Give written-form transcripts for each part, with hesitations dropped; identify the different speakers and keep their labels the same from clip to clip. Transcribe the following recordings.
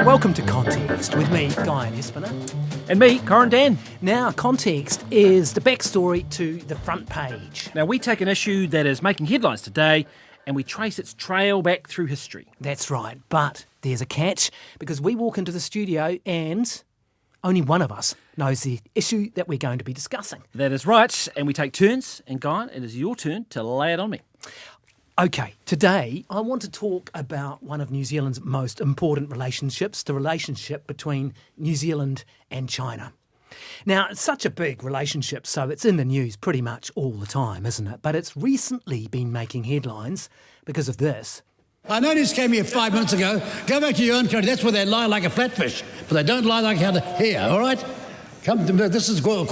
Speaker 1: Welcome to Context with me, Guyon Espiner.
Speaker 2: And me, Corin, Dann.
Speaker 1: Now, Context is the backstory to the front page.
Speaker 2: Now, we take an issue that is making headlines today and we trace its trail back through history.
Speaker 1: That's right, but there's a catch because we walk into the studio and only one of us knows the issue that we're going to be discussing.
Speaker 2: That is right, and we take turns, and Guyon, it is your turn to lay it on me.
Speaker 1: Okay, today I want to talk about one of New Zealand's most important relationships, the relationship between New Zealand and China. Now, it's such a big relationship, so it's in the news pretty much all the time, isn't it? But it's recently been making headlines because of this.
Speaker 3: I noticed came here 5 minutes ago. Go back to your own country. That's where they lie like a flatfish, but they don't lie like here. All right. Come to this is called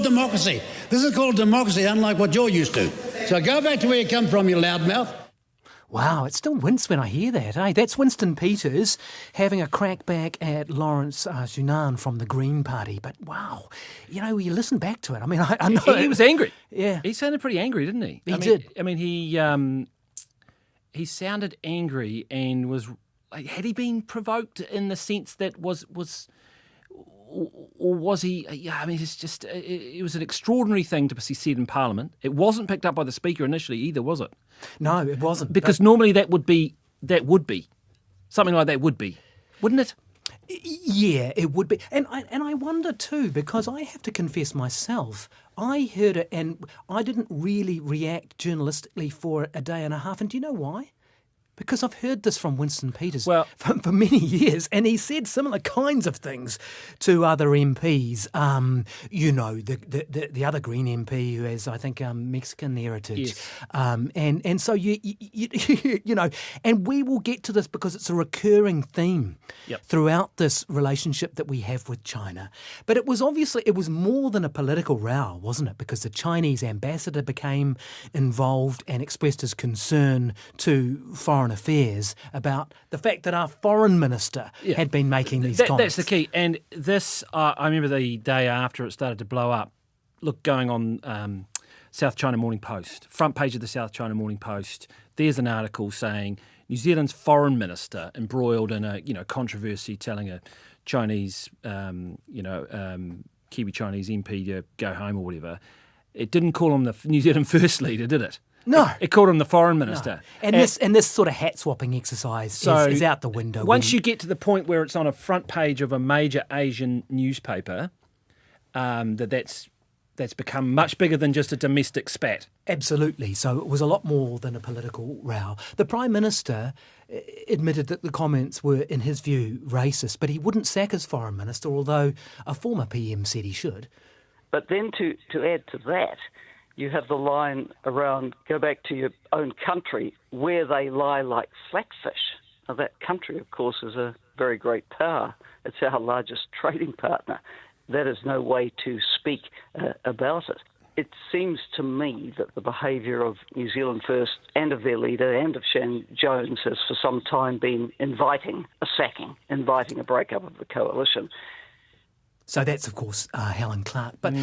Speaker 3: democracy. This is called democracy, unlike what you're used to. So go back to where you come from, you loudmouth.
Speaker 1: Wow, it still wince when I hear that, eh? That's Winston Peters having a crack back at Lawrence Sunan from the Green Party. But wow, you know, you listen back to it. I mean, I know
Speaker 2: He was angry.
Speaker 1: Yeah.
Speaker 2: He sounded pretty angry, didn't he?
Speaker 1: He did.
Speaker 2: I mean, he sounded angry and was like, had he been provoked in the sense that or was he? Yeah, I mean, it's just it was an extraordinary thing to be said in Parliament. It wasn't picked up by the Speaker initially either, was it?
Speaker 1: No, it wasn't.
Speaker 2: Because normally that would be something like that would be, wouldn't it?
Speaker 1: Yeah, it would be. And I wonder too, because I have to confess myself, I heard it and I didn't really react journalistically for a day and a half. And do you know why? Because I've heard this from Winston Peters for many years, and he said similar kinds of things to other MPs. You know, the other Green MP who has, I think, Mexican heritage.
Speaker 2: Yes.
Speaker 1: And so you know, and we will get to this because it's a recurring theme throughout this relationship that we have with China. But it was more than a political row, wasn't it? Because the Chinese ambassador became involved and expressed his concern to Foreign Affairs about the fact that our foreign minister had been making these comments.
Speaker 2: That's the key. And this, I remember the day after it started to blow up, going on South China Morning Post, front page of the South China Morning Post, there's an article saying New Zealand's foreign minister embroiled in a controversy telling a Chinese, Kiwi Chinese MP to go home or whatever. It didn't call him the New Zealand First Leader, did it?
Speaker 1: No.
Speaker 2: It called him the foreign minister.
Speaker 1: No. And this sort of hat-swapping exercise is out the window.
Speaker 2: Once you get to the point where it's on a front page of a major Asian newspaper, that's become much bigger than just a domestic spat.
Speaker 1: Absolutely. So it was a lot more than a political row. The Prime Minister admitted that the comments were, in his view, racist, but he wouldn't sack his foreign minister, although a former PM said he should.
Speaker 4: But then to add to that, you have the line around, go back to your own country where they lie like flatfish. Now, that country, of course, is a very great power. It's our largest trading partner. That is no way to speak about it. It seems to me that the behaviour of New Zealand First and of their leader and of Shan Jones has for some time been inviting a sacking, inviting a breakup of the coalition.
Speaker 1: So that's, of course, Helen Clark. But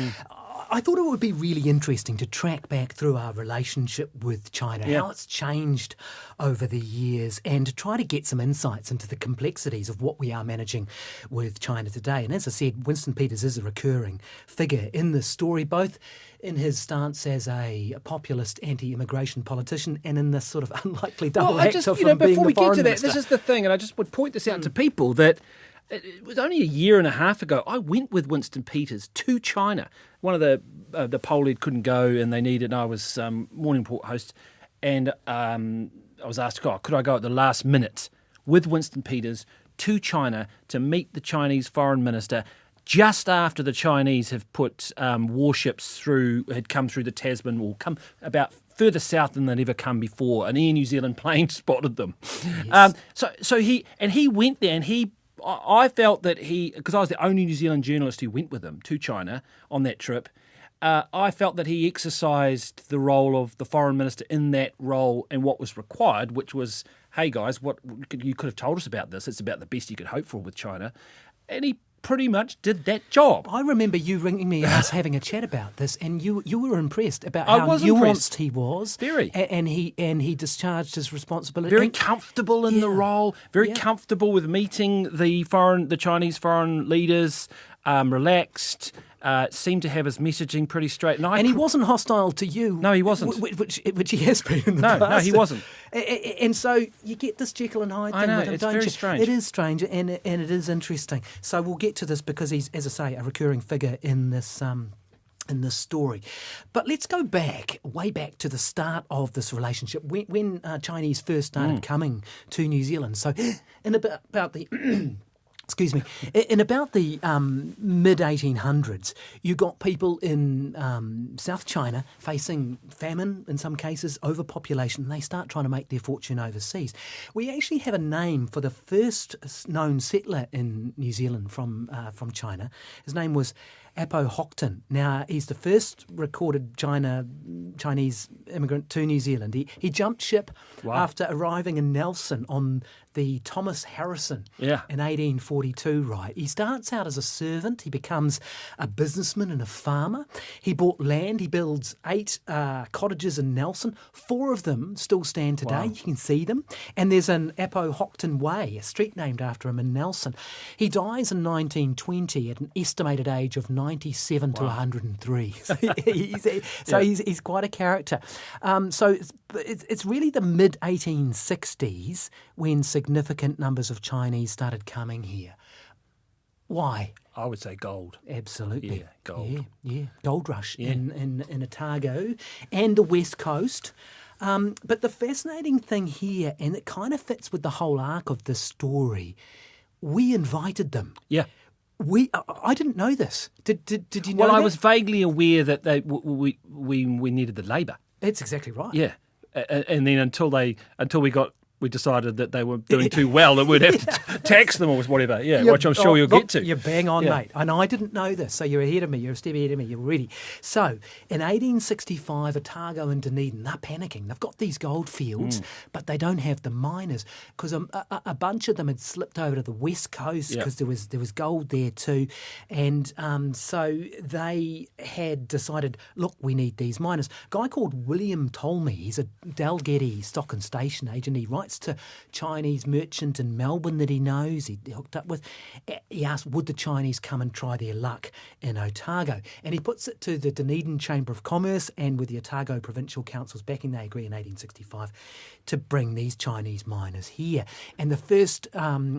Speaker 1: I thought it would be really interesting to track back through our relationship with China, how it's changed over the years, and to try to get some insights into the complexities of what we are managing with China today. And as I said, Winston Peters is a recurring figure in this story, both in his stance as a populist anti-immigration politician and in this sort of unlikely double act of being the foreign minister.
Speaker 2: Before we get to that, this is the thing, and I just would point this out to people, that it was only a year and a half ago I went with Winston Peters to China. One of the poll lead couldn't go and they needed, and I was morning report host, and I was asked, could I go at the last minute with Winston Peters to China to meet the Chinese foreign minister just after the Chinese have put warships had come through the Tasman, or come about further south than they'd ever come before. An Air New Zealand plane spotted them. Yes. So he went there, and I felt that because I was the only New Zealand journalist who went with him to China on that trip, I felt that he exercised the role of the foreign minister in that role and what was required, which was, hey guys, what you could have told us about this. It's about the best you could hope for with China. And he pretty much did that job.
Speaker 1: I remember you ringing me and us having a chat about this, and you were impressed about
Speaker 2: I
Speaker 1: how
Speaker 2: was
Speaker 1: nuanced
Speaker 2: impressed.
Speaker 1: he was.
Speaker 2: Very.
Speaker 1: And he discharged his responsibility.
Speaker 2: Very
Speaker 1: And-
Speaker 2: comfortable in the role, very comfortable with meeting the Chinese foreign leaders, relaxed, seemed to have his messaging pretty straight.
Speaker 1: And he wasn't hostile to you.
Speaker 2: No, he wasn't.
Speaker 1: Which he has been in the past.
Speaker 2: No, he wasn't.
Speaker 1: And so you get this Jekyll and Hyde thing
Speaker 2: I know,
Speaker 1: with him,
Speaker 2: it's
Speaker 1: don't
Speaker 2: very
Speaker 1: you?
Speaker 2: strange.
Speaker 1: It is strange, and it is interesting. So we'll get to this because he's, as I say, a recurring figure in this story. But let's go way back to the start of this relationship, when Chinese first started coming to New Zealand. So in about the... Excuse me. In about the mid-1800s, you got people in South China facing famine, in some cases, overpopulation, and they start trying to make their fortune overseas. We actually have a name for the first known settler in New Zealand from China. His name was Apo Hockton. Now, he's the first recorded Chinese immigrant to New Zealand. He jumped ship after arriving in Nelson on the Thomas Harrison in 1842, right? He starts out as a servant. He becomes a businessman and a farmer. He bought land. He builds 8 cottages in Nelson. 4 of them still stand today. You can see them. And there's an Apo Hockton Way, a street named after him in Nelson. He dies in 1920 at an estimated age of 97 to 103. So he's quite a character. So it's really the mid-1860s when significant numbers of Chinese started coming here. Why?
Speaker 2: I would say gold.
Speaker 1: Absolutely.
Speaker 2: Yeah, gold.
Speaker 1: Yeah. Gold rush in Otago and the West Coast. But the fascinating thing here, and it kind of fits with the whole arc of this story, we invited them.
Speaker 2: Yeah.
Speaker 1: I didn't know this. Did you know
Speaker 2: Well,
Speaker 1: that?
Speaker 2: I was vaguely aware that we needed the labour.
Speaker 1: That's exactly right.
Speaker 2: Yeah, and then until we decided that they were doing too well, that we'd have to tax them or whatever. Yeah, which I'm sure you'll get to.
Speaker 1: You're bang on, mate. And I didn't know this, so you're ahead of me. You're a step ahead of me. You're ready. So, in 1865, Otago and Dunedin, they're panicking. They've got these gold fields, but they don't have the miners because a bunch of them had slipped over to the west coast because there was gold there too. And so they had decided, look, we need these miners. A guy called William Tolmie, he's a Dalgety stock and station agent. He writes to Chinese merchant in Melbourne that he knows, he hooked up with. He asked, would the Chinese come and try their luck in Otago? And he puts it to the Dunedin Chamber of Commerce and with the Otago Provincial Council's backing, they agree in 1865 to bring these Chinese miners here. And the first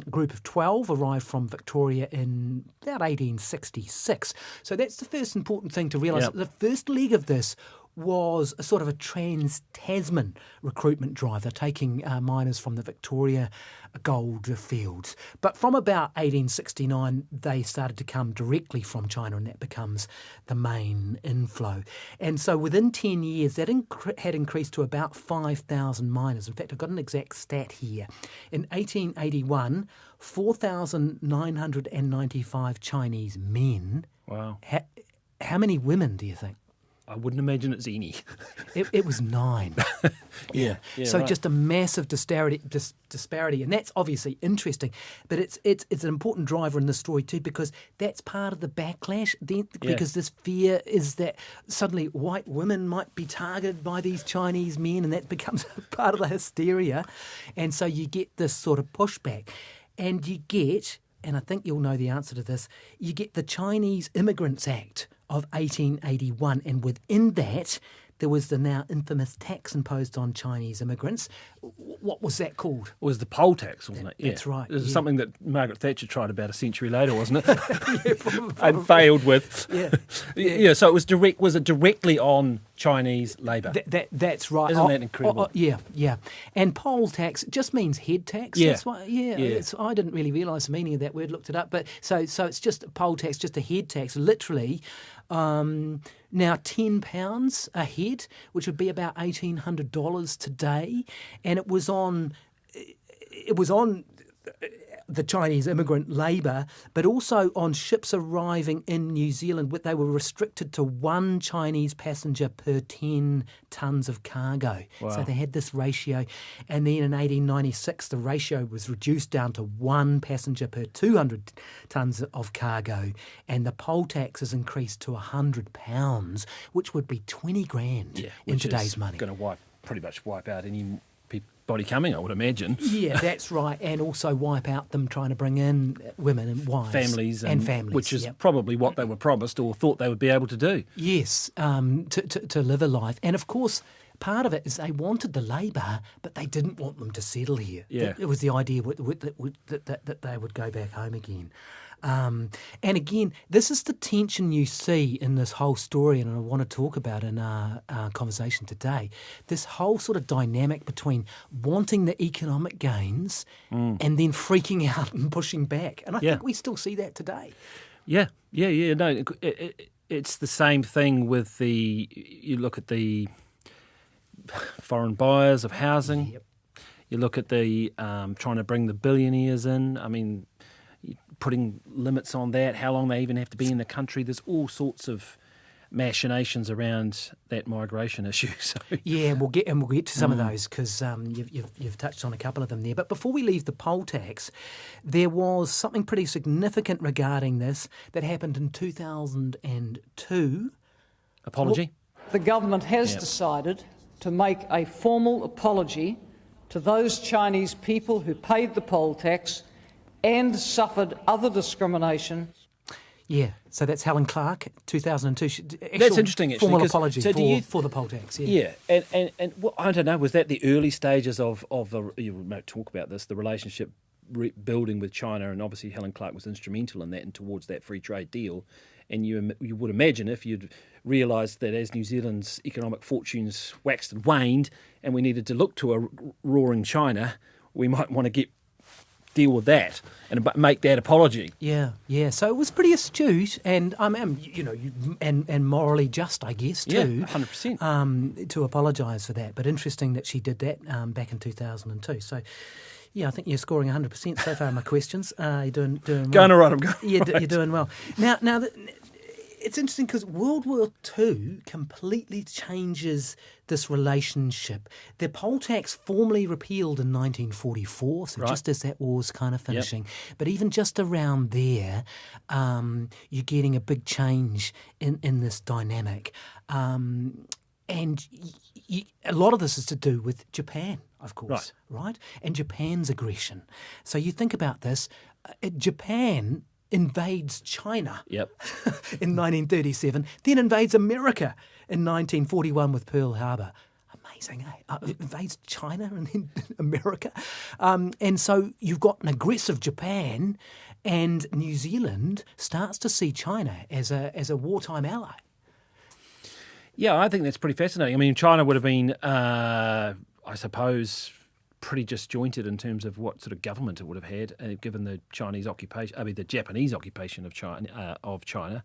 Speaker 1: group of 12 arrived from Victoria in about 1866. So that's the first important thing to realise.
Speaker 2: Yep.
Speaker 1: The first leg of this was a sort of a trans-Tasman recruitment drive. They're taking miners from the Victoria gold fields. But from about 1869, they started to come directly from China, and that becomes the main inflow. And so within 10 years, that had increased to about 5,000 miners. In fact, I've got an exact stat here. In 1881, 4,995 Chinese men.
Speaker 2: Wow.
Speaker 1: How many women do you think?
Speaker 2: I wouldn't imagine it's any.
Speaker 1: It was 9.
Speaker 2: Yeah.
Speaker 1: So
Speaker 2: right.
Speaker 1: just a massive disparity, and that's obviously interesting. But it's an important driver in the story too, because that's part of the backlash. Because this fear is that suddenly white women might be targeted by these Chinese men, and that becomes part of the hysteria. And so you get this sort of pushback, and you get, and I think you'll know the answer to this, you get the Chinese Immigrants Act of 1881, and within that there was the now infamous tax imposed on Chinese immigrants. What was that called?
Speaker 2: It was the poll tax, wasn't it? Yeah.
Speaker 1: That's right.
Speaker 2: It was
Speaker 1: yeah.
Speaker 2: something that Margaret Thatcher tried about a century later, wasn't it?
Speaker 1: Yeah, probably.
Speaker 2: And failed with.
Speaker 1: Yeah.
Speaker 2: Yeah, so it was direct. Was it directly on Chinese labour?
Speaker 1: That's right.
Speaker 2: Isn't that incredible?
Speaker 1: Yeah. And poll tax just means head tax.
Speaker 2: Yeah.
Speaker 1: That's why, I didn't really realise the meaning of that word, looked it up. But so it's just a poll tax, just a head tax, literally. Now £10 a head, which would be about $1,800 today, and it was on the Chinese immigrant labour, but also on ships arriving in New Zealand, they were restricted to 1 Chinese passenger per 10 tonnes of cargo.
Speaker 2: Wow.
Speaker 1: So they had this ratio. And then in 1896, the ratio was reduced down to 1 passenger per 200 tonnes of cargo. And the poll tax is increased to £100, which would be 20 grand in today's money.
Speaker 2: Going to pretty much wipe out anybody coming, I would imagine.
Speaker 1: Yeah, that's right, and also wipe out them trying to bring in women and wives.
Speaker 2: Families. Which is
Speaker 1: yep.
Speaker 2: probably what they were promised or thought they would be able to do.
Speaker 1: Yes, to live a life. And of course, part of it is they wanted the labour, but they didn't want them to settle here.
Speaker 2: Yeah.
Speaker 1: It was the idea that they would go back home again. And again, this is the tension you see in this whole story, and I want to talk about in our conversation today. This whole sort of dynamic between wanting the economic gains and then freaking out and pushing back. And I think we still see that today.
Speaker 2: Yeah. No, it's the same thing with you look at the foreign buyers of housing.
Speaker 1: Yep.
Speaker 2: You look at the trying to bring the billionaires in. I mean, putting limits on that, how long they even have to be in the country. There's all sorts of machinations around that migration issue. So
Speaker 1: yeah, we'll get to some of those because you've touched on a couple of them there. But before we leave the poll tax, there was something pretty significant regarding this that happened in 2002.
Speaker 2: Apology?
Speaker 5: The government has decided to make a formal apology to those Chinese people who paid the poll tax and suffered other discrimination.
Speaker 1: Yeah, so that's Helen Clark, 2002.
Speaker 2: That's interesting, actually.
Speaker 1: Formal apology
Speaker 2: for
Speaker 1: the poll tax.
Speaker 2: Yeah, and well, I don't know, was that the early stages of the, you might talk about this, the relationship building with China, and obviously Helen Clark was instrumental in that and towards that free trade deal. And you would imagine if you'd realised that as New Zealand's economic fortunes waxed and waned and we needed to look to a roaring China, we might want to deal with that and make that apology.
Speaker 1: Yeah. So it was pretty astute and and morally just, I guess, too.
Speaker 2: Yeah, 100%.
Speaker 1: To apologise for that. But interesting that she did that back in 2002. So. Yeah, I think you're scoring 100% so far on my questions. You're doing well.
Speaker 2: Going all right, I'm going
Speaker 1: You're
Speaker 2: right.
Speaker 1: doing well. Now, it's interesting because World War II completely changes this relationship. The poll tax formally repealed in 1944, so just as that war's kind of finishing. Yep. But even just around there, you're getting a big change in this dynamic. And a lot of this is to do with Japan, of course, right? And Japan's aggression. So you think about this, Japan invades China in 1937, then invades America in 1941 with Pearl Harbor. Amazing, eh? Invades China and then America. And so you've got an aggressive Japan, and New Zealand starts to see China as a wartime ally.
Speaker 2: Yeah, I think that's pretty fascinating. I mean, China would have been, I suppose, pretty disjointed in terms of what sort of government it would have had, given the the Japanese occupation of China.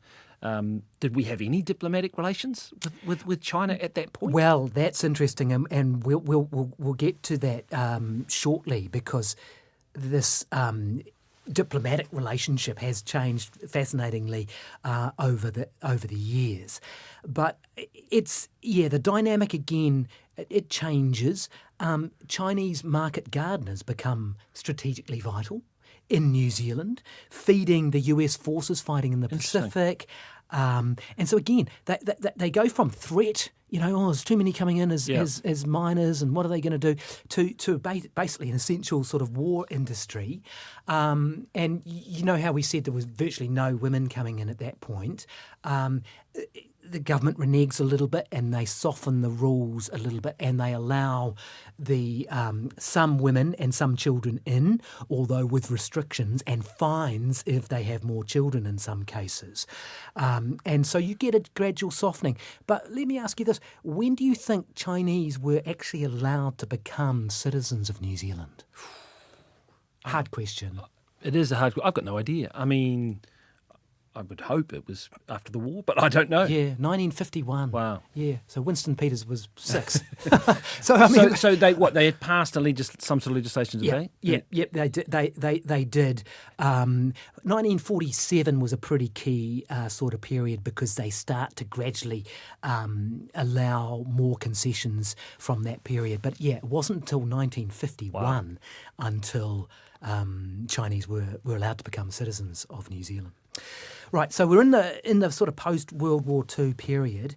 Speaker 2: Did we have any diplomatic relations with China at that point?
Speaker 1: Well, that's interesting, and we'll get to that shortly, because this diplomatic relationship has changed fascinatingly over the years. But the dynamic again, it changes. Chinese market gardeners become strategically vital in New Zealand, feeding the US forces fighting in the Pacific. And so again, they go from threat, there's too many coming in as miners, and what are they going to do, to basically an essential sort of war industry. And you know how we said there was virtually no women coming in at that point. The government reneges a little bit, and they soften the rules a little bit, and they allow the some women and some children in, although with restrictions and fines if they have more children in some cases. And so you get a gradual softening. But let me ask you this. When do you think Chinese were actually allowed to become citizens of New Zealand? Hard question.
Speaker 2: It is a hard question. I've got no idea. I mean, I would hope it was after the war, but I don't know.
Speaker 1: Yeah, 1951.
Speaker 2: Wow.
Speaker 1: Yeah, so Winston Peters was 6. So I mean,
Speaker 2: So they had passed some sort of legislation today?
Speaker 1: Yeah, they did. 1947 was a pretty key sort of period because they start to gradually allow more concessions from that period. But yeah, it wasn't until 1951 until Chinese were allowed to become citizens of New Zealand. Right, so we're in the sort of post-World War II period.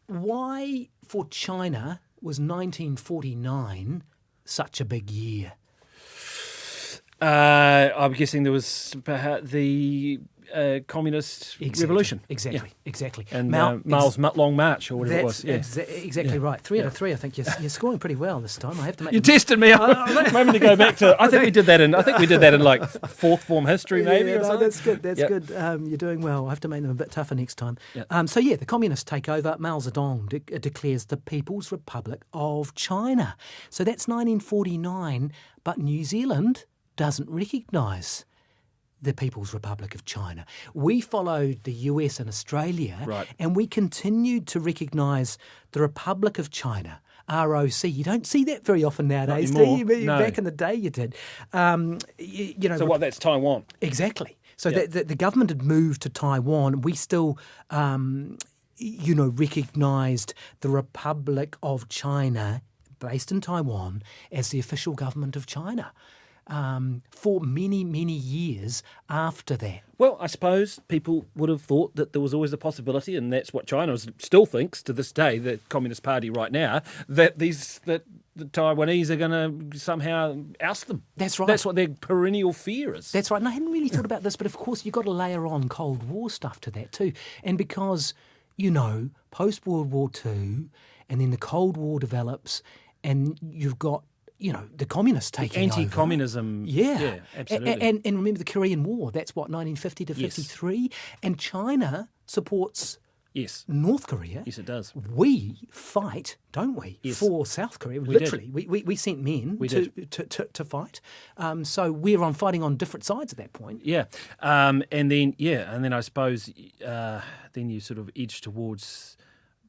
Speaker 1: Why, for China, was 1949 such a big year?
Speaker 2: I'm guessing there was perhaps the communist revolution.
Speaker 1: Exactly.
Speaker 2: And Mao's Long March, or whatever it was.
Speaker 1: Exactly right. 3 out of 3. I think you're scoring pretty well this time. I have to make.
Speaker 2: You tested me. I'm having to go back to. I think we did that in like fourth form history, maybe. Or something.
Speaker 1: That's good. That's good. You're doing well. I have to make them a bit tougher next time.
Speaker 2: Yep.
Speaker 1: So the communists take over. Mao Zedong declares the People's Republic of China. So that's 1949. But New Zealand doesn't recognise the People's Republic of China. We followed the US and Australia, and we continued to recognise the Republic of China, ROC. You don't see that very often nowadays, do you?
Speaker 2: No.
Speaker 1: Back in the day you did.
Speaker 2: So that's Taiwan?
Speaker 1: Exactly. So the government had moved to Taiwan. We still, recognised the Republic of China, based in Taiwan, as the official government of China. For many, many years after that.
Speaker 2: Well, I suppose people would have thought that there was always a possibility, and that's what China still thinks to this day, the Communist Party right now, that the Taiwanese are going to somehow oust them.
Speaker 1: That's right.
Speaker 2: That's what their perennial fear is.
Speaker 1: That's right. And I hadn't really thought about this, but of course you've got to layer on Cold War stuff to that too. And because, post-World War II, and then the Cold War develops, and you've got the communists taking over.
Speaker 2: Anti-communism.
Speaker 1: Yeah,
Speaker 2: absolutely.
Speaker 1: And remember the Korean War, that's what, 1950 to 53? And China supports North Korea.
Speaker 2: Yes, it does.
Speaker 1: We fight, don't we, for South Korea. Literally. We sent men to fight. So we're fighting on different sides at that point.
Speaker 2: Yeah. And then I suppose then you sort of edge towards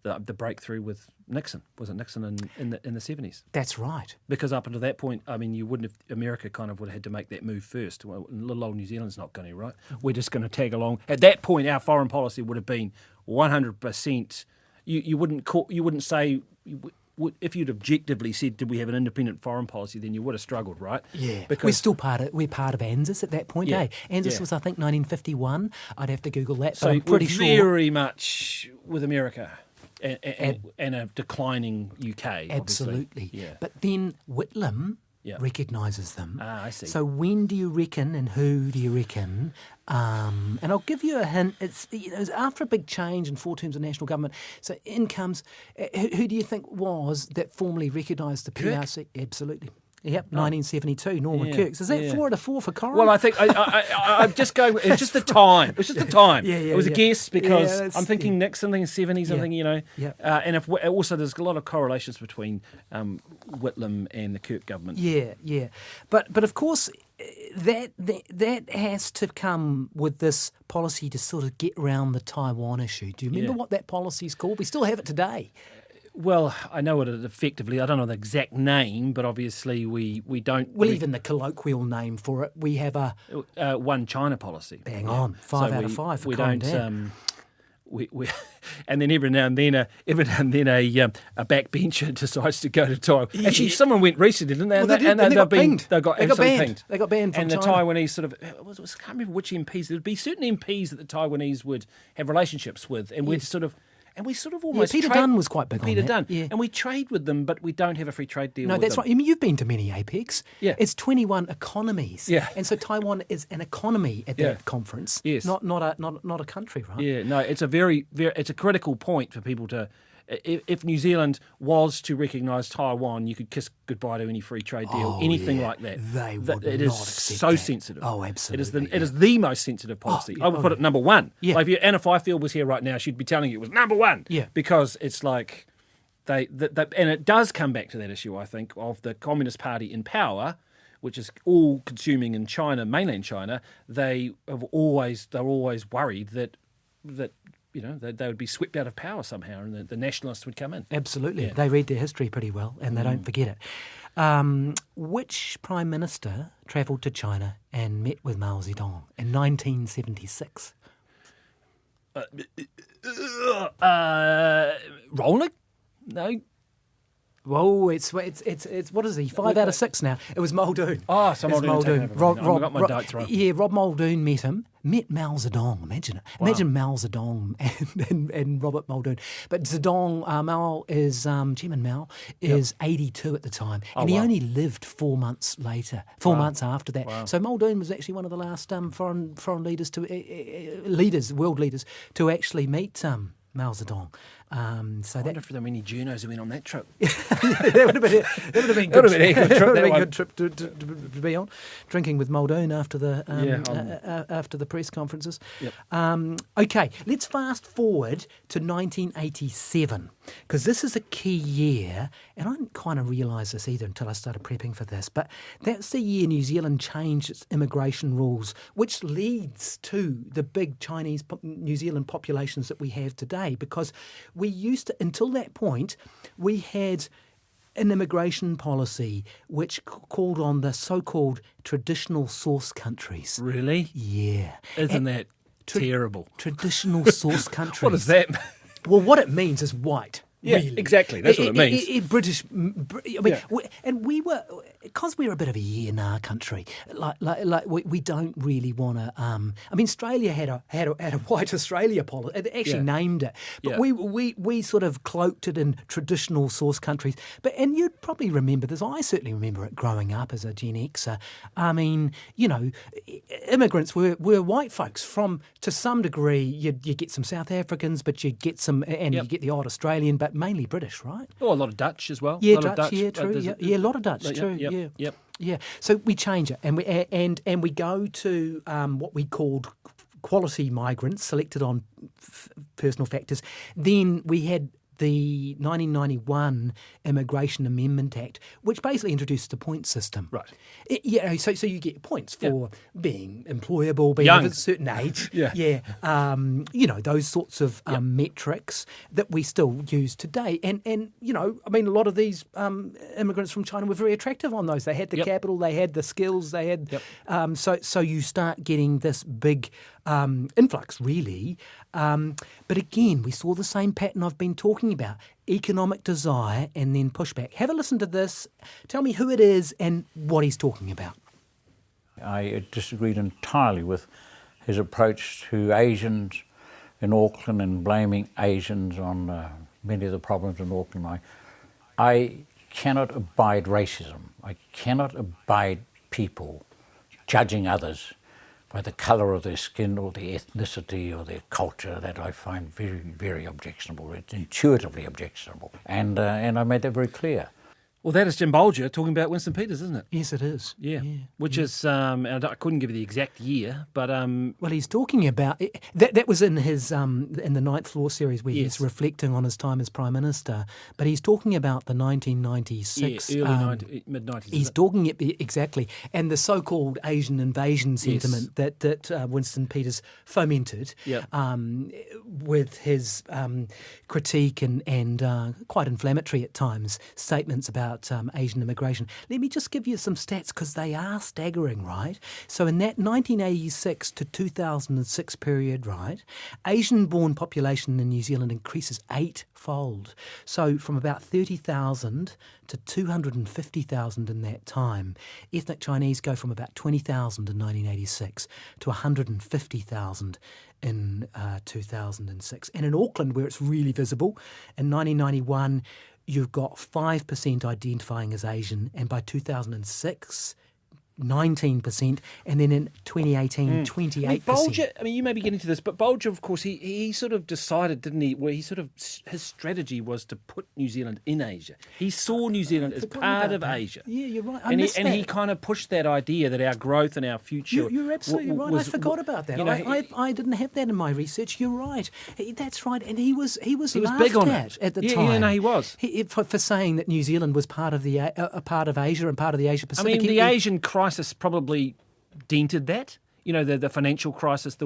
Speaker 2: the breakthrough with Nixon. Was it Nixon in the 70s?
Speaker 1: That's right.
Speaker 2: Because up until that point, I mean, America kind of would have had to make that move first. Well, little old New Zealand's not going to, right? We're just going to tag along. At that point, our foreign policy would have been 100%. You wouldn't say, if you'd objectively said, did we have an independent foreign policy, then you would have struggled, right?
Speaker 1: Yeah.
Speaker 2: Because
Speaker 1: we're part of ANZUS at that point, ANZUS was, I think, 1951. I'd have to Google that, but I'm pretty sure.
Speaker 2: Very much with America. And a declining UK,
Speaker 1: absolutely.
Speaker 2: Obviously. Yeah.
Speaker 1: But then Whitlam recognises them.
Speaker 2: I see.
Speaker 1: So when do you reckon and who do you reckon? And I'll give you a hint. It's after a big change in 4 terms of national government. So in comes, who do you think was that formally recognised the PRC? Absolutely. Yep, 1972, Norman Kirks. Is that 4 out of 4 for Corin?
Speaker 2: Well, I think I'm just going. It's just the time. It was just the time. It was a guess because I'm thinking Nixon, thinking 70s. I'm thinking, and if also there's a lot of correlations between Whitlam and the Kirk government.
Speaker 1: Yeah. But of course, that has to come with this policy to sort of get around the Taiwan issue. Do you remember what that policy is called? We still have it today.
Speaker 2: Well, I know it effectively. I don't know the exact name, but obviously we don't.
Speaker 1: Well, even the colloquial name for it, we have a
Speaker 2: one China policy.
Speaker 1: Bang on, 5 out of 5 for Corin.
Speaker 2: We and then every now and then a backbencher decides to go to Taiwan. Actually, someone went recently, didn't they?
Speaker 1: Well, they got pinged.
Speaker 2: They got banned.
Speaker 1: They got banned from
Speaker 2: China. And the Taiwanese sort of I can't remember which MPs. There'd be certain MPs that the Taiwanese would have relationships with, and we sort of almost.
Speaker 1: Peter Dunn was quite big on that.
Speaker 2: Peter Dunn.
Speaker 1: Yeah.
Speaker 2: And we trade with them, but we don't have a free trade deal with them.
Speaker 1: No, that's right. I mean, you've been to many APECs.
Speaker 2: Yeah.
Speaker 1: It's 21 economies.
Speaker 2: Yeah.
Speaker 1: And so Taiwan is an economy at that conference.
Speaker 2: Yes.
Speaker 1: Not a country, right?
Speaker 2: Yeah, no, it's a very it's a critical point for people to. If New Zealand was to recognise Taiwan, you could kiss goodbye to any free trade deal, anything like that.
Speaker 1: They would not
Speaker 2: It is
Speaker 1: accept
Speaker 2: so
Speaker 1: that.
Speaker 2: sensitive.
Speaker 1: Oh, absolutely.
Speaker 2: It is the most sensitive policy. I would put it number one.
Speaker 1: Yeah.
Speaker 2: Like if Anna Fifield was here right now, she'd be telling you it was number one.
Speaker 1: Yeah.
Speaker 2: Because it's like and it does come back to that issue, I think, of the Communist Party in power, which is all consuming in China, mainland China, they're always worried that they would be swept out of power somehow, and the nationalists would come in.
Speaker 1: Absolutely.
Speaker 2: Yeah.
Speaker 1: They read their history pretty well, and they don't forget it. Which Prime Minister travelled to China and met with Mao Zedong in 1976?
Speaker 2: Rolling? No.
Speaker 1: Whoa, it's what is he? 5 out of 6 now. It was Muldoon.
Speaker 2: Oh, so
Speaker 1: It was
Speaker 2: Muldoon. I got my dates wrong.
Speaker 1: Yeah, Rob Muldoon met Mao Zedong. Imagine it.
Speaker 2: Wow.
Speaker 1: Imagine Mao Zedong and Robert Muldoon. But Zedong, Chairman Mao is 82 at the time, and he only lived 4 months later. 4 months after that.
Speaker 2: Wow.
Speaker 1: So Muldoon was actually one of the last foreign leaders world leaders to actually meet Mao Zedong.
Speaker 2: I wonder if there were any journos who went on that trip.
Speaker 1: That would have been a good trip to be on, drinking with Muldoon after the press conferences.
Speaker 2: Yep.
Speaker 1: Okay, let's fast forward to 1987, because this is a key year, and I didn't kind of realise this either until I started prepping for this, but that's the year New Zealand changed its immigration rules, which leads to the big Chinese New Zealand populations that we have today, because we used to, until that point, we had an immigration policy which called on the so-called traditional source countries.
Speaker 2: Really?
Speaker 1: Yeah.
Speaker 2: Isn't that terrible?
Speaker 1: Traditional source countries.
Speaker 2: What does that mean?
Speaker 1: Well, what it means is white.
Speaker 2: Yeah,
Speaker 1: really.
Speaker 2: exactly. That's what it means.
Speaker 1: British. And we were, because we're a bit of a yeah-nah country. Like we don't really want to. Australia had a white Australia policy. They actually named it, but we sort of cloaked it in traditional source countries. And you'd probably remember this. I certainly remember it growing up as a Gen Xer. Immigrants were white folks. To some degree, you get some South Africans, but you get some, and you get the odd Australian, but mainly British, right?
Speaker 2: Oh, a lot of Dutch as well.
Speaker 1: Yeah,
Speaker 2: a lot of
Speaker 1: Dutch. Yeah, true. A lot of Dutch, true.
Speaker 2: Yep.
Speaker 1: Yeah. So we change it, and we go to what we called quality migrants, selected on personal factors. Then we had the 1991 Immigration Amendment Act, which basically introduced the point system.
Speaker 2: Right.
Speaker 1: So you get points for being employable, being
Speaker 2: Young.
Speaker 1: of a certain age.
Speaker 2: Yeah.
Speaker 1: Those sorts of metrics that we still use today. And a lot of these immigrants from China were very attractive on those. They had the capital, they had the skills, they had. So you start getting this big influx, really. But again, we saw the same pattern I've been talking about. Economic desire and then pushback. Have a listen to this. Tell me who it is and what he's talking about.
Speaker 6: I disagreed entirely with his approach to Asians in Auckland and blaming Asians on many of the problems in Auckland. I cannot abide racism. I cannot abide people judging others by the colour of their skin or their ethnicity or their culture. That I find very, very objectionable. It's intuitively objectionable. And I made that very clear.
Speaker 2: Well, that is Jim Bolger talking about Winston Peters, isn't it?
Speaker 1: Yes, it is.
Speaker 2: Yeah. Which is, and I couldn't give you the exact year, but...
Speaker 1: well, he's talking about... That was in his in the Ninth Floor series where he's reflecting on his time as Prime Minister, but he's talking about the 1996...
Speaker 2: mid-90s.
Speaker 1: He's talking... Exactly. And the so-called Asian invasion sentiment that Winston Peters fomented with his critique and quite inflammatory at times statements about Asian immigration. Let me just give you some stats because they are staggering, right? So in that 1986 to 2006 period, right, Asian-born population in New Zealand increases 8-fold. So from about 30,000 to 250,000 in that time. Ethnic Chinese go from about 20,000 in 1986 to 150,000 in 2006. And in Auckland, where it's really visible, in 1991, you've got 5% identifying as Asian, and by 2006, 19%, and then in 2018, 28%.
Speaker 2: Bolger, you may be getting to this, but Bolger, of course, he sort of decided, didn't he, where his strategy was to put New Zealand in Asia. He saw New Zealand as part of Asia.
Speaker 1: Yeah, you're right.
Speaker 2: And he kind of pushed that idea that our growth and our future...
Speaker 1: You're absolutely right. I forgot about that. I didn't have that in my research. You're right. That's right. And he was laughed
Speaker 2: big on
Speaker 1: at the
Speaker 2: time.
Speaker 1: time.
Speaker 2: Yeah, no, he was.
Speaker 1: For saying that New Zealand was part of Asia and part of the Asia Pacific.
Speaker 2: The Asian crisis probably dented that. The financial crisis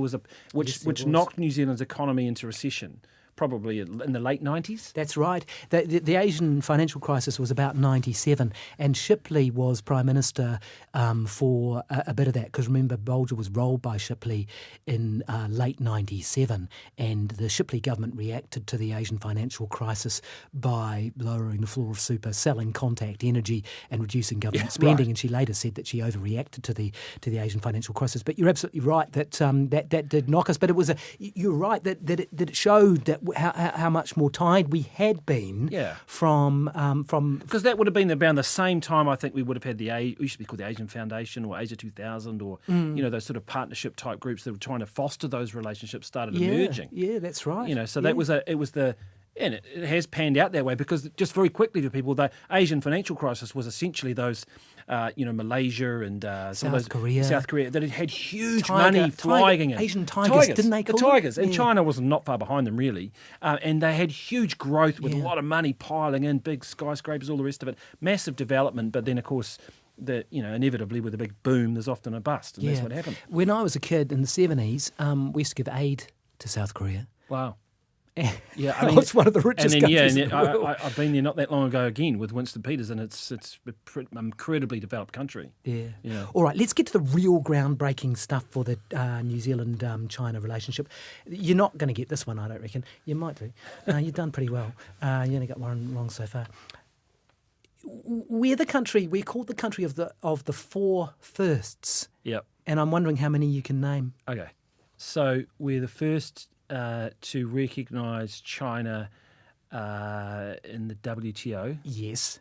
Speaker 2: which knocked New Zealand's economy into recession, probably in the late 90s.
Speaker 1: That's right. The Asian financial crisis was about 97, and Shipley was Prime Minister for a bit of that, because remember, Bolger was rolled by Shipley in late 97, and the Shipley government reacted to the Asian financial crisis by lowering the floor of super, selling contact energy and reducing government spending,
Speaker 2: right.
Speaker 1: and she later said that she overreacted to the Asian financial crisis. But you're absolutely right that that did knock us, but you're right that it showed that how much more tied we had been from
Speaker 2: because that would have been around the same time I think we would have had it used to be called the Asian Foundation or Asia 2000 or those sort of partnership type groups that were trying to foster those relationships started emerging.
Speaker 1: Yeah, that's right.
Speaker 2: So that was and it has panned out that way, because just very quickly for people, the Asian financial crisis was essentially those, Malaysia and
Speaker 1: South Korea
Speaker 2: that had huge money flying in.
Speaker 1: Asian tigers, didn't they call
Speaker 2: the tigers?
Speaker 1: them?
Speaker 2: And China was not far behind them, really. And they had huge growth with a lot of money piling in, big skyscrapers, all the rest of it. Massive development, but then, of course, inevitably with a big boom, there's often a bust, and that's what happened.
Speaker 1: When I was a kid in the 70s, we used to give aid to South Korea.
Speaker 2: Wow.
Speaker 1: Yeah, it's one of the richest countries in the world.
Speaker 2: I've been there not that long ago again with Winston Peters, and it's an incredibly developed country.
Speaker 1: Yeah. All right, let's get to the real groundbreaking stuff for the New Zealand-China relationship. You're not going to get this one, I don't reckon. You might do. You've done pretty well. You only got one wrong so far. We're called the country of the four firsts.
Speaker 2: Yep.
Speaker 1: And I'm wondering how many you can name.
Speaker 2: Okay. So we're the first to recognise China in the WTO.
Speaker 1: Yes.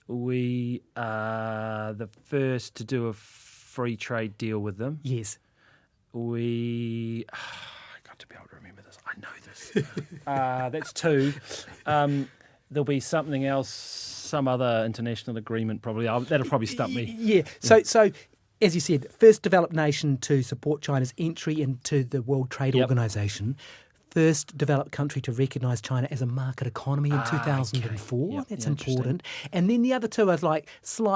Speaker 2: We are the first to do a free trade deal with them.
Speaker 1: Yes.
Speaker 2: I got to be able to remember this. I know this. That's two. There'll be something else, some other international agreement probably. That'll probably stump me.
Speaker 1: Yeah. So as you said, first developed nation to support China's entry into the World Trade Organization. First developed country to recognise China as a market economy in 2004.
Speaker 2: Okay. Yep.
Speaker 1: That's important. And then the other two are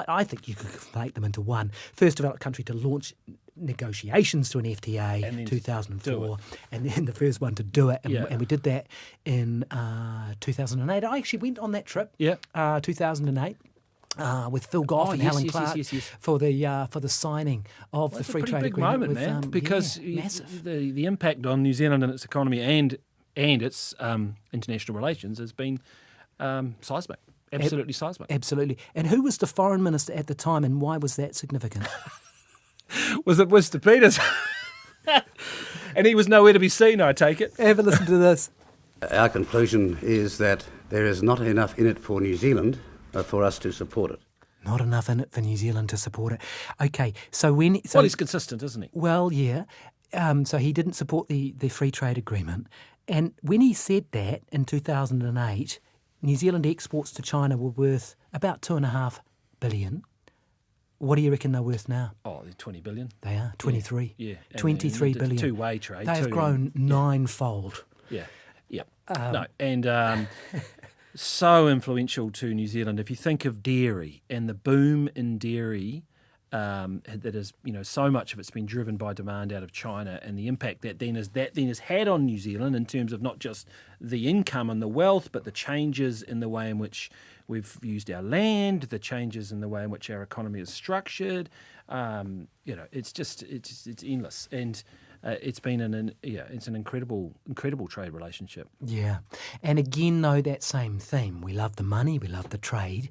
Speaker 1: I think you could conflate them into one. First developed country to launch negotiations to an FTA in 2004. And then the first one to do it. And we did that in 2008. I actually went on that trip, 2008. With Phil Goff and Helen Clark for the signing of the free trade agreement.
Speaker 2: It's a pretty big moment, man, because the impact on New Zealand and its economy and its international relations has been seismic, absolutely seismic.
Speaker 1: Absolutely. And who was the foreign minister at the time, and why was that significant?
Speaker 2: Was it Winston Peters? And he was nowhere to be seen, I take it.
Speaker 1: Have a listen to this.
Speaker 7: Our conclusion is that there is not enough in it for New Zealand for us to support it.
Speaker 1: Not enough in it for New Zealand to support it. Okay,
Speaker 2: well, he's consistent, isn't he?
Speaker 1: Well, yeah. So he didn't support the free trade agreement. And when he said that in 2008, New Zealand exports to China were worth about $2.5 billion. What do you reckon they're worth now?
Speaker 2: Oh, they're 20 billion.
Speaker 1: They are, 23.
Speaker 2: Yeah.
Speaker 1: 23 billion.
Speaker 2: Two-way trade.
Speaker 1: They have grown ninefold.
Speaker 2: Yeah. So influential to New Zealand. If you think of dairy and the boom in dairy, that is, so much of it's been driven by demand out of China, and the impact that then has had on New Zealand in terms of not just the income and the wealth, but the changes in the way in which we've used our land, the changes in the way in which our economy is structured. It's endless, and it's been an incredible trade relationship.
Speaker 1: Yeah, and again, though, that same theme. We love the money, we love the trade,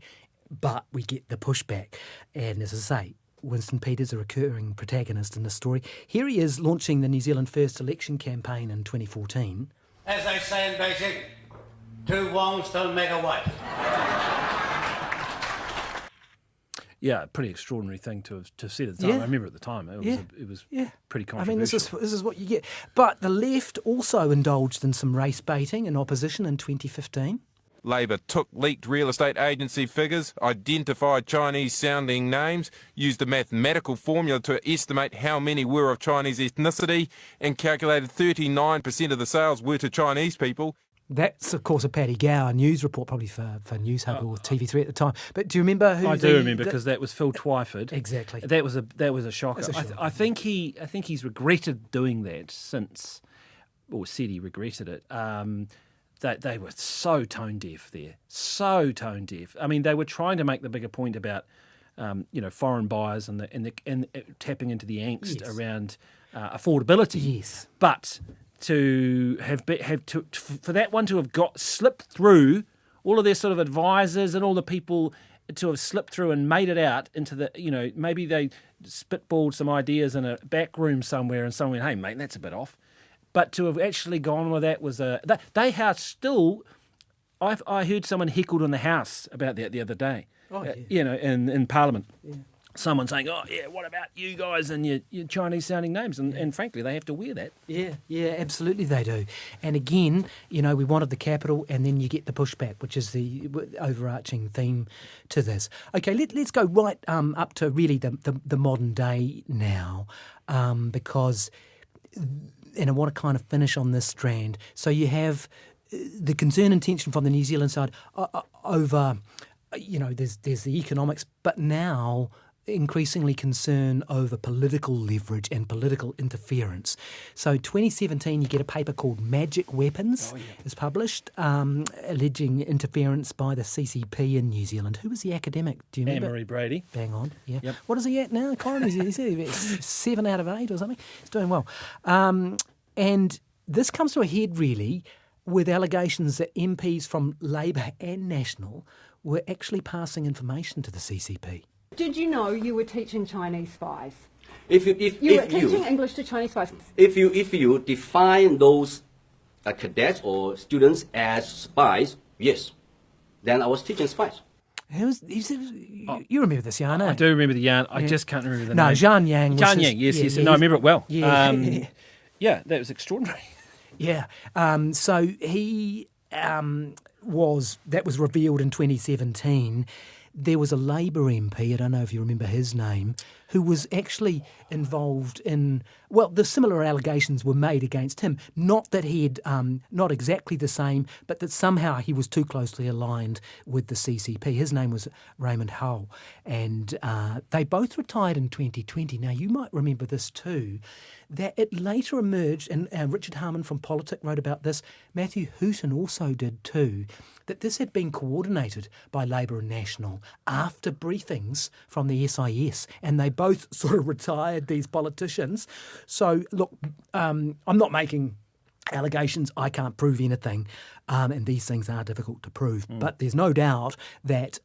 Speaker 1: but we get the pushback. And as I say, Winston Peters, a recurring protagonist in the story. Here he is launching the New Zealand First election campaign in 2014.
Speaker 3: As they say in Beijing, two wrongs don't make a right.
Speaker 2: Yeah, pretty extraordinary thing to have said at the time.
Speaker 1: Yeah.
Speaker 2: I remember at the time it was pretty controversial.
Speaker 1: I mean, this is what you get. But the left also indulged in some race baiting in opposition in 2015.
Speaker 8: Labor took leaked real estate agency figures, identified Chinese-sounding names, used a mathematical formula to estimate how many were of Chinese ethnicity, and calculated 39% of the sales were to Chinese people.
Speaker 1: That's, of course, a Paddy Gower news report, probably for News Hub or TV3 at the time. But do you remember who?
Speaker 2: I do remember, because that was Phil Twyford.
Speaker 1: Exactly.
Speaker 2: That was a shocker. I think he's regretted doing that since, or said he regretted it. They were so tone deaf there, so tone deaf. I mean, they were trying to make the bigger point about foreign buyers and tapping into the angst around affordability.
Speaker 1: Yes,
Speaker 2: but to for that one to have slipped through all of their sort of advisors and all the people to have slipped through and made it out into the, maybe they spitballed some ideas in a back room somewhere and someone went, hey mate, that's a bit off. But to have actually gone with that was they have still. I heard someone heckled in the House about that the other day.
Speaker 1: Oh, yeah.
Speaker 2: In Parliament.
Speaker 1: Yeah.
Speaker 2: Someone saying, "Oh yeah, what about you guys and your Chinese-sounding names?" And frankly, they have to wear that.
Speaker 1: Yeah, absolutely they do. And again, we wanted the capital, and then you get the pushback, which is the overarching theme to this. Okay, let's go right up to really the modern day now, because. And I want to kind of finish on this strand. So you have the concern and tension from the New Zealand side over, there's the economics, but now increasingly concern over political leverage and political interference. So 2017, you get a paper called Magic Weapons is published, alleging interference by the CCP in New Zealand. Who was the academic? Do you remember?
Speaker 2: Anne-Marie Brady.
Speaker 1: Bang on, yeah.
Speaker 2: Yep.
Speaker 1: What is he at now, Corin? He's 7 out of 8 or something. He's doing well. And this comes to a head, really, with allegations that MPs from Labor and National were actually passing information to the CCP.
Speaker 9: Did you know you were teaching Chinese spies?
Speaker 10: You
Speaker 9: were teaching English to Chinese spies.
Speaker 10: If you define those cadets or students as spies, yes, then I was teaching spies.
Speaker 1: You remember this yarn, eh?
Speaker 2: I do remember the yarn. I just can't remember the name.
Speaker 1: No, Zhang Yang.
Speaker 2: Zhang Yang, yes. No, I remember it well.
Speaker 1: Yeah.
Speaker 2: Yeah, that was extraordinary.
Speaker 1: Yeah. So he that was revealed in 2017. There was a Labour MP, I don't know if you remember his name, who was actually involved in, the similar allegations were made against him. Not that he had, not exactly the same, but that somehow he was too closely aligned with the CCP. His name was Raymond Hull. And they both retired in 2020. Now, you might remember this too, that it later emerged, and Richard Harman from Politic wrote about this, Matthew Hooton also did too, that this had been coordinated by Labour and National after briefings from the SIS, and they both sort of retired, these politicians. So, look, I'm not making allegations. I can't prove anything, and these things are difficult to prove. But there's no doubt that,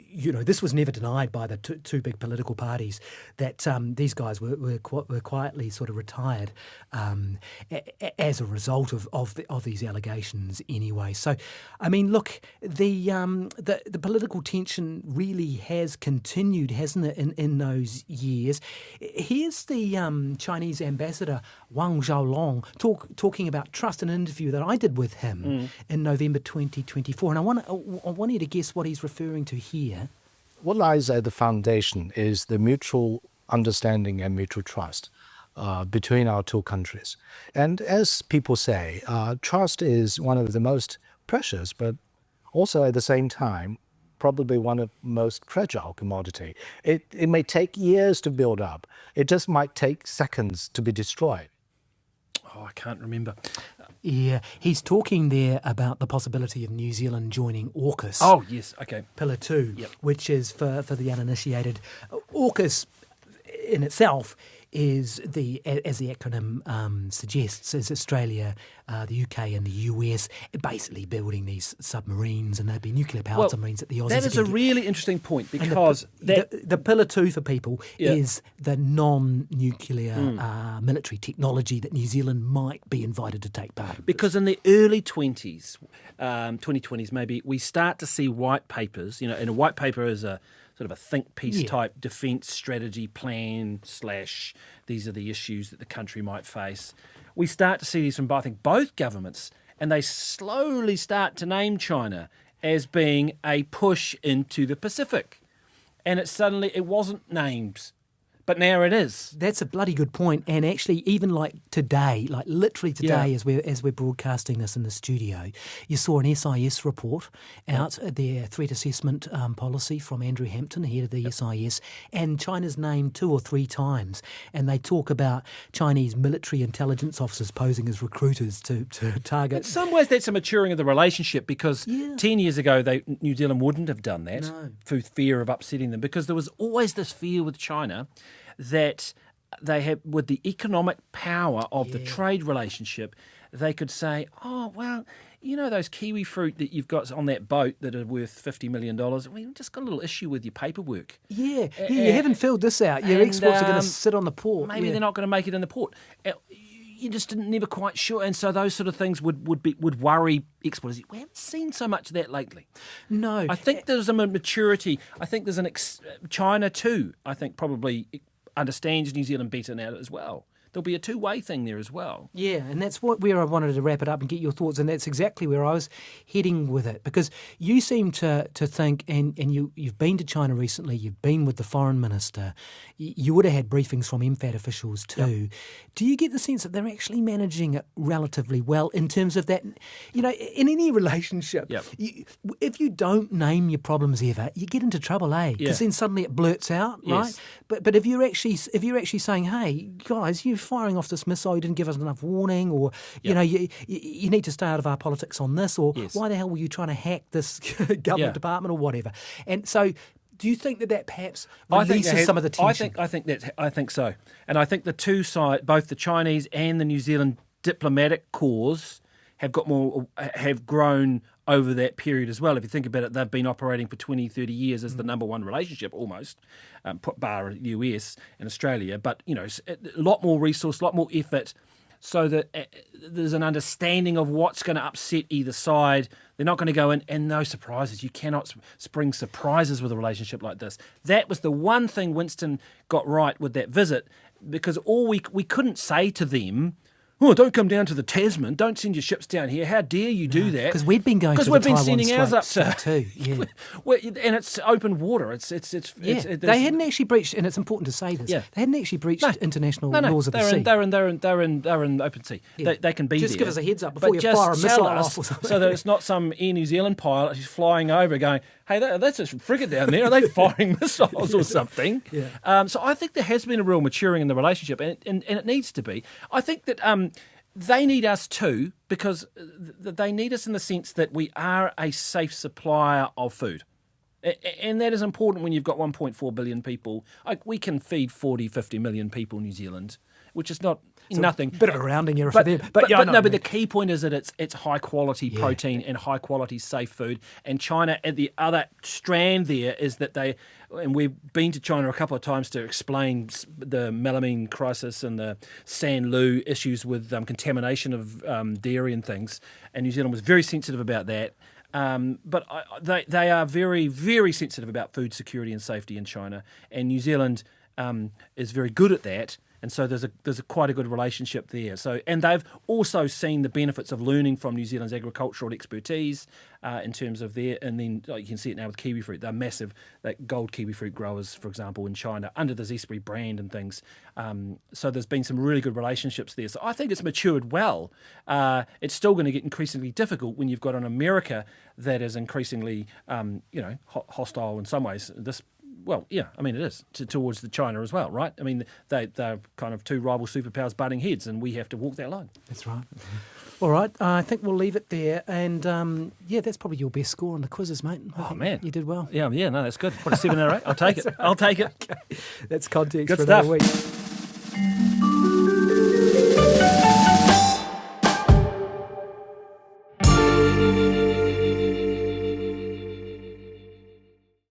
Speaker 1: this was never denied by the two big political parties, that these guys were quietly sort of retired as a result of these allegations anyway. So, I mean, look, the political tension really has continued, hasn't it, in those years. Here's the Chinese ambassador, Wang Zhaolong, talking about trust in an interview that I did with him in November 2024. And I want you to guess what he's referring to here.
Speaker 11: What lies at the foundation is the mutual understanding and mutual trust between our two countries. And as people say, trust is one of the most precious, but also at the same time, probably one of the most fragile commodity. It may take years to build up. It just might take seconds to be destroyed.
Speaker 2: Oh, I can't remember.
Speaker 1: Yeah, he's talking there about the possibility of New Zealand joining AUKUS.
Speaker 2: Oh, yes, okay.
Speaker 1: Pillar 2, which is, for the uninitiated, AUKUS in itself is, as the acronym suggests, is Australia, the UK and the US basically building these submarines, and they'd be nuclear-powered submarines that the Aussies...
Speaker 2: That is a really interesting point, because...
Speaker 1: The Pillar 2 for people is the non-nuclear military technology that New Zealand might be invited to take part in.
Speaker 2: Because in the early 2020s maybe, we start to see white papers, and a white paper is a sort of a think piece type defence strategy plan / these are the issues that the country might face. We start to see these from, I think, both governments, and they slowly start to name China as being a push into the Pacific. And it wasn't named, but now it is.
Speaker 1: That's a bloody good point. And actually, even like today, like literally today, as we're broadcasting this in the studio, you saw an SIS report out, their threat assessment policy from Andrew Hampton, head of the SIS, and China's named 2 or 3 times. And they talk about Chinese military intelligence officers posing as recruiters to target.
Speaker 2: In some ways, that's a maturing of the relationship, because 10 years ago, New Zealand wouldn't have done that through fear of upsetting them, because there was always this fear with China that they had, with the economic power of the trade relationship, they could say, oh, well, you know those kiwi fruit that you've got on that boat that are worth $50 million? We've just got a little issue with your paperwork.
Speaker 1: You haven't filled this out. Your exports are going to sit on the port.
Speaker 2: Maybe they're not going to make it in the port. You just never quite sure, and so those sort of things would worry exporters. We haven't seen so much of that lately.
Speaker 1: No,
Speaker 2: I think there's a maturity. I think there's China too. I think probably understands New Zealand better now as well. There'll be a two-way thing there as well.
Speaker 1: Yeah, and that's where I wanted to wrap it up and get your thoughts, and that's exactly where I was heading with it, because you seem to think, and you've been to China recently, you've been with the foreign minister, you would have had briefings from MFAT officials too. Yep. Do you get the sense that they're actually managing it relatively well in terms of that, in any relationship, if you don't name your problems ever, you get into trouble, because then suddenly it blurts out, right? But if you're actually saying, hey, guys, you're firing off this missile, you didn't give us enough warning, or you need to stay out of our politics on this, or why the hell were you trying to hack this government department or whatever? And so, do you think that perhaps releases some of the tension?
Speaker 2: I think so, and I think the two sides, both the Chinese and the New Zealand diplomatic corps, have grown over that period as well. If you think about it, they've been operating for 20, 30 years as the number one relationship almost, bar US and Australia, but a lot more resource, a lot more effort, so that there's an understanding of what's going to upset either side. They're not going to go in, and no surprises. You cannot spring surprises with a relationship like this. That was the one thing Winston got right with that visit, because we couldn't say to them, oh, don't come down to the Tasman. Don't send your ships down here. How dare you do that?
Speaker 1: Because we've been going to the
Speaker 2: Because we've been
Speaker 1: Taiwan
Speaker 2: sending ours up
Speaker 1: Strait too. Yeah.
Speaker 2: And it's open water.
Speaker 1: They hadn't actually breached, and it's important to say this. Yeah. They hadn't actually breached international laws of the sea.
Speaker 2: They're in open sea.
Speaker 1: Yeah.
Speaker 2: They can be
Speaker 1: just
Speaker 2: there.
Speaker 1: Give us a heads up before you fire a missile off or something.
Speaker 2: So that it's not some Air New Zealand pilot who's flying over going, hey, that's a frigate down there. Are they firing missiles or something?
Speaker 1: Yeah.
Speaker 2: So I think there has been a real maturing in the relationship, and it needs to be. I think that they need us too, because they need us in the sense that we are a safe supplier of food. And that is important when you've got 1.4 billion people. We can feed 40, 50 million people in New Zealand, which is not nothing.
Speaker 1: A bit of a rounding error for them. But
Speaker 2: the key point is that it's high quality protein and high quality safe food. And China, at the other strand there, is that and we've been to China a couple of times to explain the melamine crisis and the Sanlu issues with contamination of dairy and things. And New Zealand was very sensitive about that. But they are very, very sensitive about food security and safety in China. And New Zealand is very good at that. And so there's a quite a good relationship there. And they've also seen the benefits of learning from New Zealand's agricultural expertise in terms of and then you can see it now with kiwi fruit. They're massive, like gold kiwi fruit growers, for example, in China under the Espiner brand and things. So there's been some really good relationships there. So I think it's matured well. It's still going to get increasingly difficult when you've got an America that is increasingly, hostile in some ways. It is towards the China as well, right? I mean, they're kind of two rival superpowers butting heads, and we have to walk that line.
Speaker 1: That's right. All right, I think we'll leave it there. And, that's probably your best score on the quizzes, mate.
Speaker 2: Man.
Speaker 1: You did well.
Speaker 2: Yeah, no, that's good. What, a 7 out of 8? I'll take it.
Speaker 1: Okay. That's context
Speaker 2: good
Speaker 1: for
Speaker 2: stuff.
Speaker 1: another week.